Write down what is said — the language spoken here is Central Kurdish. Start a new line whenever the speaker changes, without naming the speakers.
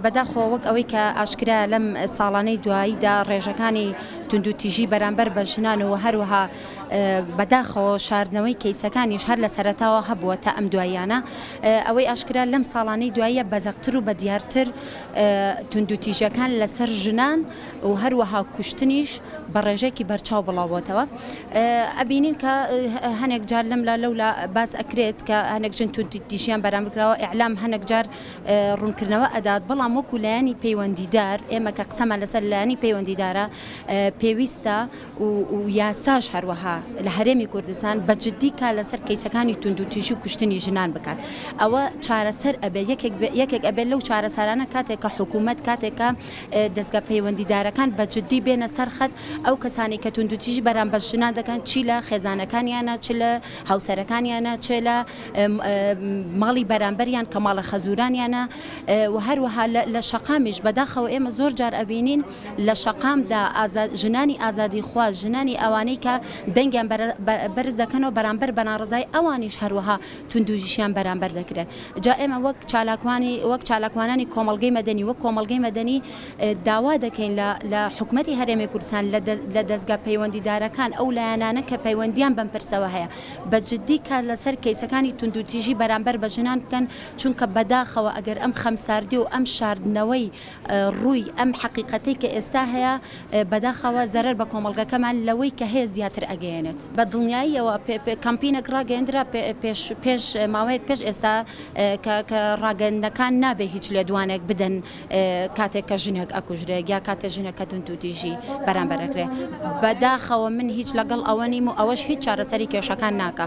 بەداخەوە وەک ئەوەی کە ئاشکرا لەم ساڵانەی دواییدا ڕێژەکانی توندوتیژی بەرامبەر بە ژنانەوە هەروەها بەداخەوە شاردنەوەی کەیسەکانیش هەر لە سەرەتاوە هەبووە تا ئەم دواییانە ئەوەی ئاشکرا لەم ساڵانەی دواییە بەزەقتر و بە دیارتر توندوتیژەکان لەسەر ژنان و هەروەها کوشتنیش بە ڕێژێکی بەرچاو بڵاوبۆتەوە ئەبینین کە هەنێک جار لەم لەولا باس ئەکرێت کە هەنێک ژن توندوتیژیان بەرامبرکراوە ئیعلام هەنێک جار ڕوونکردنەوە ئەدات بەڵام وەکو لایەنی پەیوەندیدار ئێمە کە قسەمان لەسەر لایەنی پەیوەندیدارە پێویستە و یاساش هەروەها لە هەرێمی کوردستان بەجددی کا لەسەر کەیسەکانی توندوتیژی و کوشتنی ژنان بکات ئەوە چارەسەر ئەبێ یەکێک ئەبێت لەو چارەسەرانە کاتێک کە حکوومەت کاتێکە دەستگا پەیوەندیدارەکان بەجددی بێنە سەرخەت ئەو کەسانی کە توندوتیژی بەرامبەر ژنان دەکەن چی لە خێزانەکانیانە چ لە هاوسەرەکانیانە چ لە ماڵی بەرامبەریان کە ماڵە خەزورانیانە و هەروەها لە شەقامیش بەداخەوە ئێمە زۆر جار ئەبینین لە شەقامدا ژنانی ئازادی خواز ژنانی ئەوانەی کە دەنگیان بەرز دەکەنەوە بەرامبەر بەناڕزای ئەوانیش هەروەها توندوتیژیان بەرامبەر دەکرێت جا ئێمە وەک چالاکوانانی کۆمەڵگەی مەدەنی وەک کۆمەڵگەی مەدەنی داوا دەکەین لە حکوومەتی هەرێمی کوردستان لە دەستگا پەیوەندیدارەکان ئەو لایەنانە کە پەیوەندیان بەم پرسەوە هەیە بەجددی کار لەسەر کەیسەکانی توندوتیژی بەرامبەر بە ژنان بکەن چونکە بەداخەوە ئەگەر ئەم خەمساردی و ئەم شاردنەوەی ڕووی ئەم حقیقەتەی کە ئێستا هەیە بەداخەوە زەرەر بە کۆمەڵگەکەمان لەوەی کە هەیە زیاتر ئەگەیەنێت بە دڵنیاییەوە کەمپینێک ڕاگەیەندرا پێش ماوەیەک پێش ئێستا کە ڕاگەندەکان نابێ هیچ لێدوانێک بدەن کاتێک کە ژنێک ئەکوژرێک یا کاتێک ژنێک کە توندوتیژی بەرامبەر ئەکرێ بەداخەوە من هیچ لەگەڵ ئەوە نیم و ئەوەش هیچ چارەسەری کێشەکان ناکە.